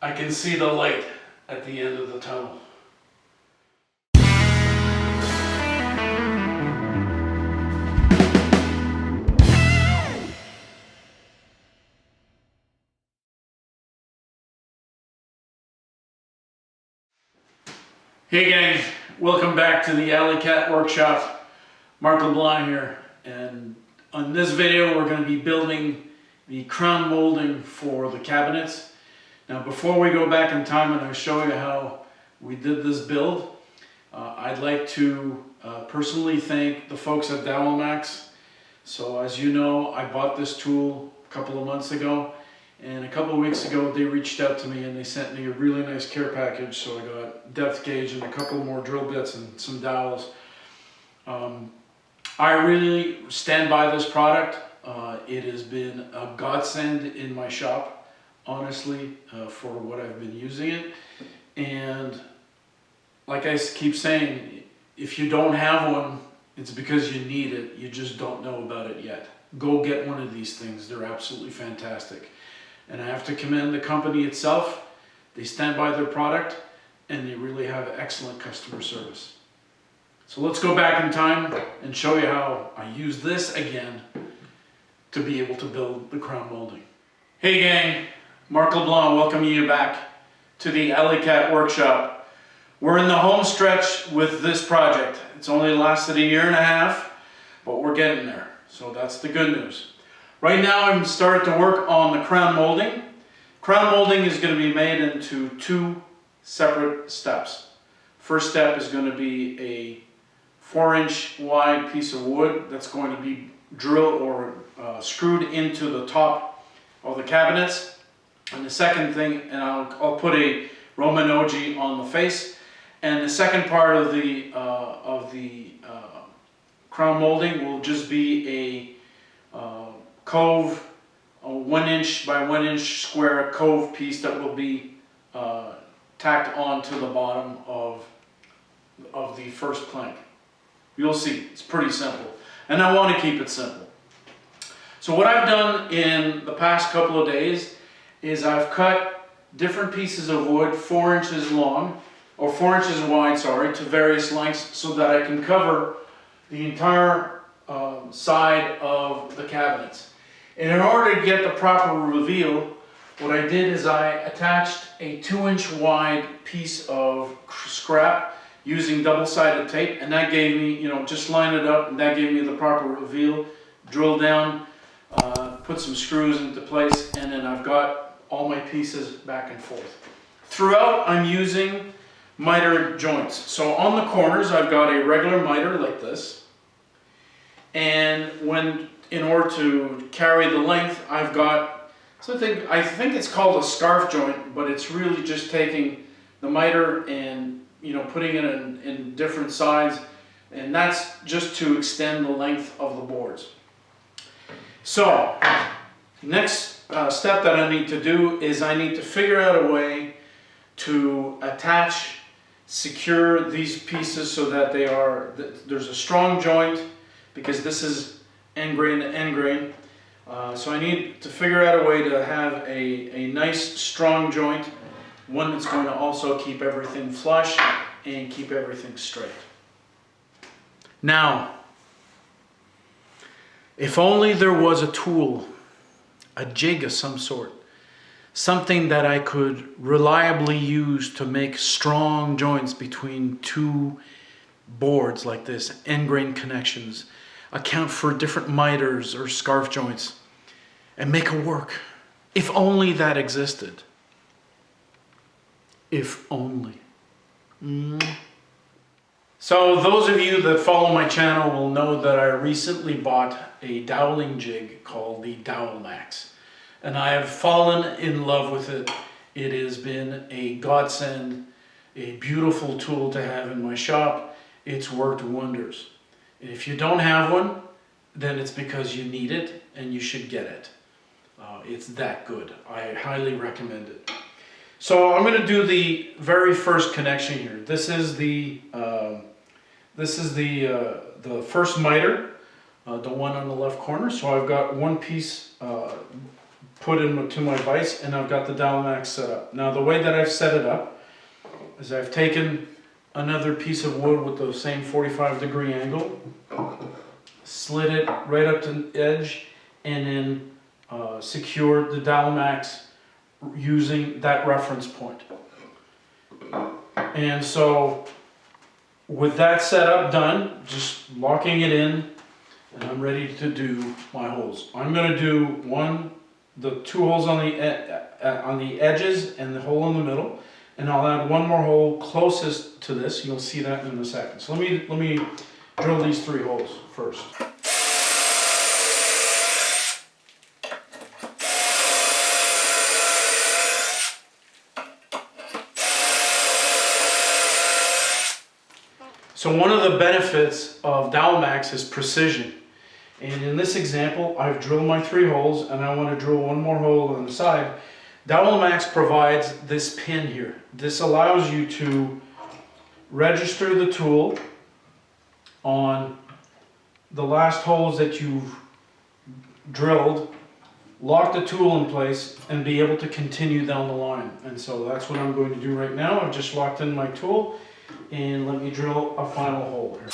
I can see the light at the end of the tunnel. Hey gang, welcome back to the Alley Cat Workshop. Mark LeBlanc here, and on this video we're going to be building the crown molding for the cabinets. Now before we go back in time and I show you how we did this build, I'd like to personally thank the folks at DowelMax. So as you know, I bought this tool a couple of months ago, and a couple of weeks ago they reached out to me and they sent me a really nice care package. So I got depth gauge and a couple more drill bits and some dowels. I really stand by this product. It has been a godsend in my shop, honestly, for what I've been using it. And like I keep saying, if you don't have one, it's because you need it. You just don't know about it yet. Go get one of these things. They're absolutely fantastic. And I have to commend the company itself. They stand by their product and they really have excellent customer service. So let's go back in time and show you how I use this again to be able to build the crown molding. Hey gang, Mark LeBlanc welcoming you back to the Alley Cat Workshop. We're in the home stretch with this project. It's only lasted a year and a half, but we're getting there. So that's the good news. Right now I'm starting to work on the crown molding. Crown molding is going to be made into two separate steps. First step is going to be a 4-inch wide piece of wood that's going to be drilled or screwed into the top of the cabinets. And the second thing, and I'll put a Roman ogee on the face. And the second part of the crown molding will just be a cove, a 1-inch by 1-inch square cove piece that will be tacked onto the bottom of the first plank. You'll see, it's pretty simple. And I want to keep it simple. So what I've done in the past couple of days is I've cut different pieces of wood 4 inches long, or 4 inches wide, sorry, to various lengths so that I can cover the entire side of the cabinets. And in order to get the proper reveal, what I did is I attached a 2-inch wide piece of scrap using double-sided tape, and that gave me, just line it up, and that gave me the proper reveal. Drill down, put some screws into place, and then I've got all my pieces back and forth. Throughout, I'm using miter joints. So on the corners, I've got a regular miter like this, and in order to carry the length, I've got something, I think it's called a scarf joint, but it's really just taking the miter and putting it in different sides, and that's just to extend the length of the boards. So, next step that I need to do is I need to figure out a way to secure these pieces so that there's a strong joint, because this is end grain to end grain. So I need to figure out a way to have a nice strong joint, one that's going to also keep everything flush and keep everything straight. Now, if only there was a tool, a jig of some sort, something that I could reliably use to make strong joints between two boards like this, end grain connections, account for different miters or scarf joints, and make it work. If only that existed. If only. So those of you that follow my channel will know that I recently bought a doweling jig called the DowelMax, and I have fallen in love with it. It has been a godsend, a beautiful tool to have in my shop. It's worked wonders. And if you don't have one, then it's because you need it and you should get it. It's that good. I highly recommend it. So I'm going to do the very first connection here. This is the first miter, the one on the left corner. So I've got one piece put into my vise, and I've got the DowelMax set up. Now the way that I've set it up is I've taken another piece of wood with the same 45-degree angle, slid it right up to the edge, and then secured the DowelMax using that reference point. And so with that setup done, just locking it in, and I'm ready to do my holes. I'm going to do the 2 holes on the edges and the hole in the middle, and I'll add 1 more hole closest to this. You'll see that in a second. So let me drill these 3 holes first. So one of the benefits of DowelMax is precision. And in this example, I've drilled my 3 holes, and I want to drill 1 more hole on the side. DowelMax provides this pin here. This allows you to register the tool on the last holes that you've drilled, lock the tool in place, and be able to continue down the line. And so that's what I'm going to do right now. I've just locked in my tool, and let me drill a final hole here.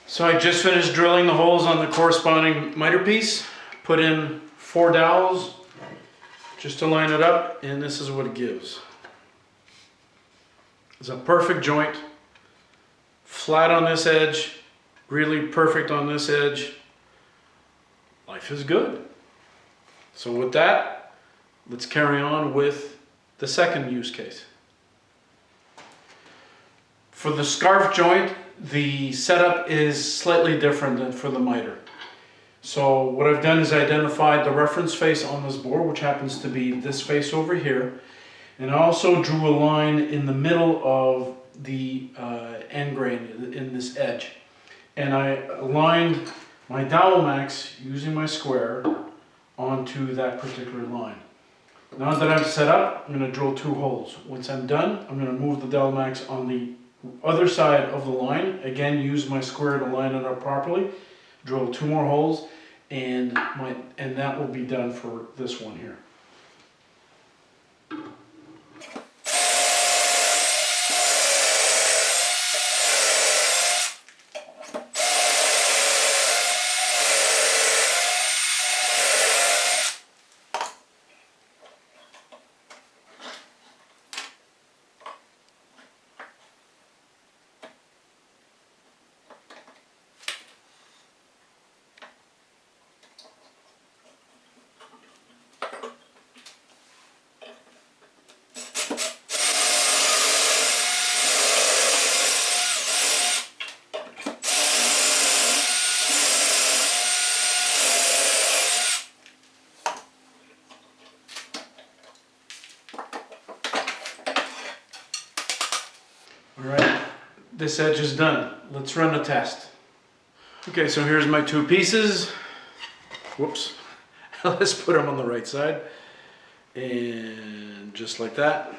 So I just finished drilling the holes on the corresponding miter piece, put in 4 dowels just to line it up, and this is what it gives. It's a perfect joint, flat on this edge, really perfect on this edge. Life is good. So with that, let's carry on with the second use case. For the scarf joint, the setup is slightly different than for the miter. So what I've done is identified the reference face on this board, which happens to be this face over here, and I also drew a line in the middle of the end grain in this edge, and I aligned my DowelMax using my square onto that particular line. Now that I'm set up, I'm going to drill 2 holes. Once I'm done, I'm going to move the DowelMax on the other side of the line. Again, use my square to line it up properly. Drill 2 more holes, and that will be done for this one here. Alright, this edge is done. Let's run a test. Okay, so here's my 2 pieces. Whoops. Let's put them on the right side. And just like that,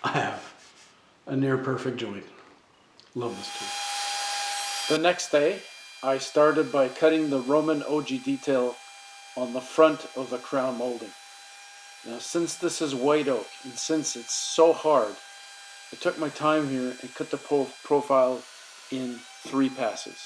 I have a near perfect joint. Love this tool. The next day, I started by cutting the Roman OG detail on the front of the crown molding. Now, since this is white oak, and since it's so hard, I took my time here and cut the profile in 3 passes.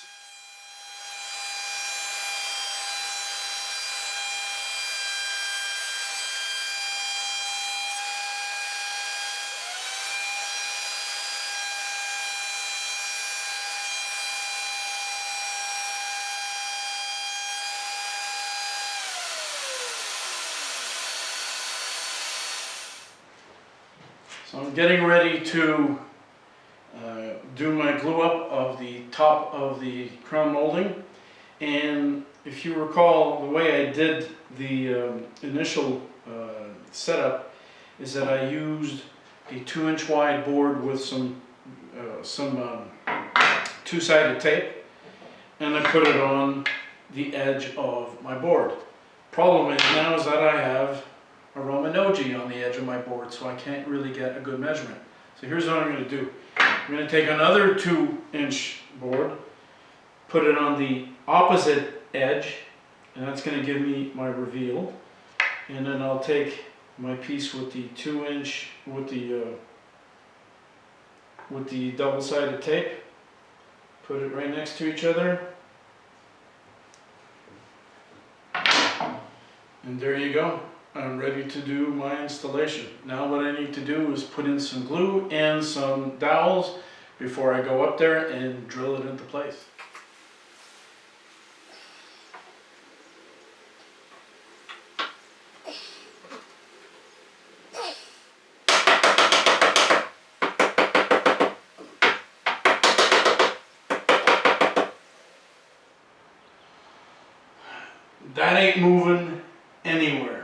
So I'm getting ready to do my glue up of the top of the crown molding, and if you recall, the way I did the initial setup is that I used a 2-inch wide board with some 2-sided tape, and I put it on the edge of my board. Problem is now is that I have a Roman OG on the edge of my board, so I can't really get a good measurement. So here's what I'm going to do. I'm going to take another 2-inch board, put it on the opposite edge, and that's going to give me my reveal. And then I'll take my piece with the 2-inch with the double-sided tape, put it right next to each other, and there you go. I'm ready to do my installation. Now what I need to do is put in some glue and some dowels before I go up there and drill it into place. That ain't moving anywhere.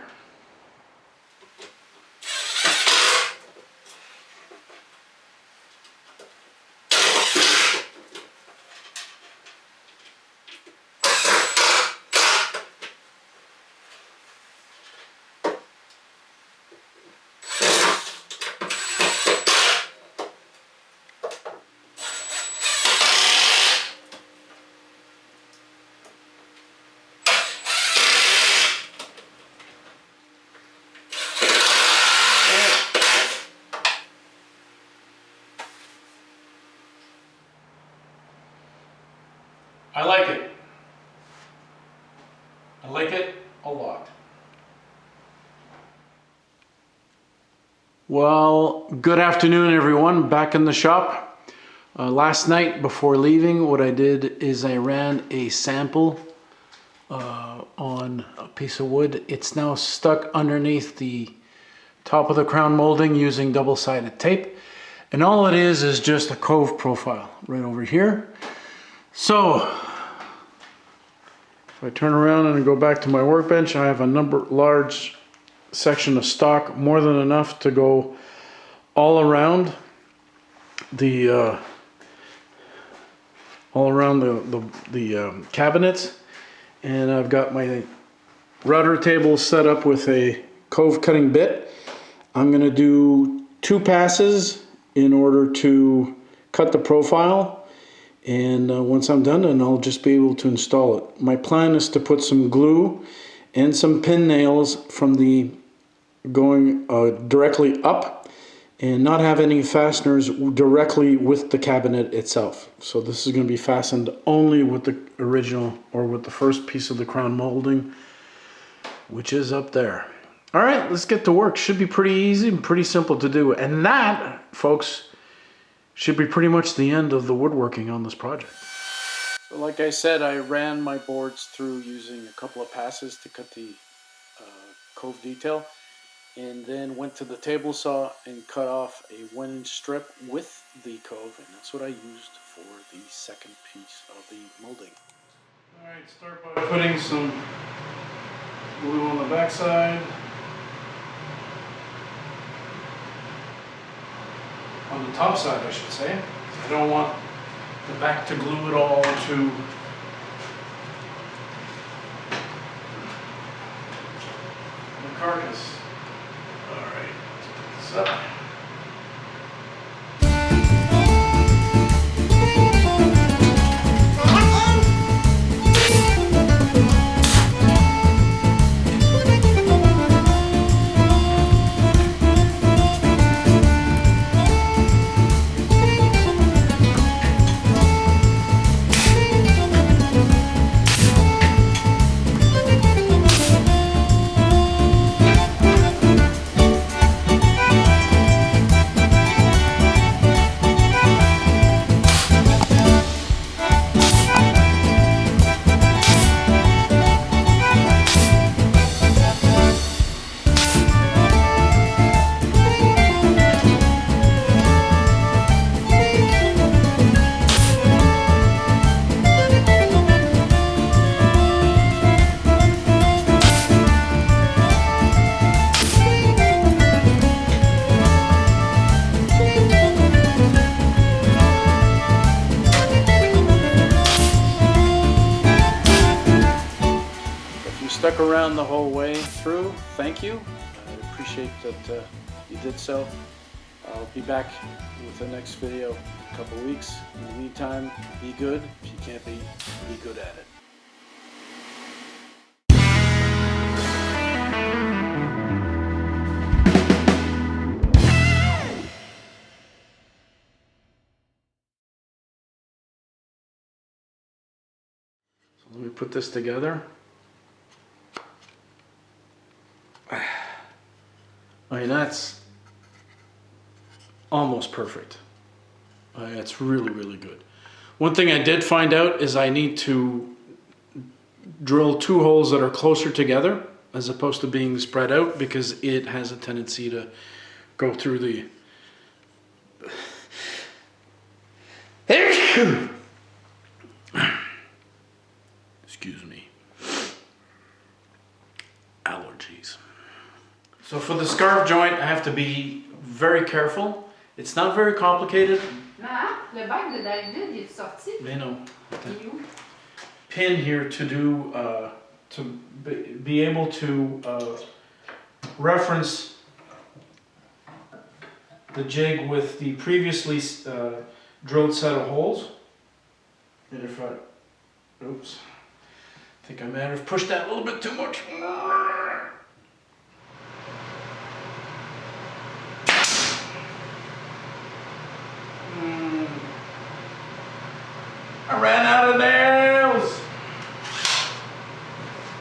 I like it. I like it a lot. Well, good afternoon everyone, back in the shop. Last night before leaving, what I did is I ran a sample on a piece of wood. It's now stuck underneath the top of the crown molding using double-sided tape. And all it is just a cove profile right over here. So, if I turn around and go back to my workbench, I have a large section of stock, more than enough to go all around the cabinets. And I've got my router table set up with a cove cutting bit. I'm going to do 2 passes in order to cut the profile. And once I'm done, then I'll just be able to install it. My plan is to put some glue and some pin nails from the going directly up, and not have any fasteners directly with the cabinet itself. So this is going to be fastened only with the original, or with the first piece of the crown molding, which is up there. All right, let's get to work. Should be pretty easy and pretty simple to do. And that, folks, should be pretty much the end of the woodworking on this project. So like I said, I ran my boards through using a couple of passes to cut the cove detail, and then went to the table saw and cut off a 1-inch strip with the cove, and that's what I used for the second piece of the molding. Alright, start by putting some glue on the back side. On the top side, I should say. I don't want the back to glue it all to the carcass. Alright, let's put this up. Stuck around the whole way through, thank you. I appreciate that you did so. I'll be back with the next video in a couple weeks. In the meantime, be good. If you can't be good at it. So let me put this together. I mean, that's almost perfect. It's really, really good. One thing I did find out is I need to drill 2 holes that are closer together as opposed to being spread out, because it has a tendency to go through the excuse me, allergies. So for the scarf joint, I have to be very careful. It's not very complicated. Ah, le bac de David, il est sorti. Mais non. Il est où? Pin here to do to be able to reference the jig with the previously drilled set of holes. And if I, oops, I think I might have pushed that a little bit too much.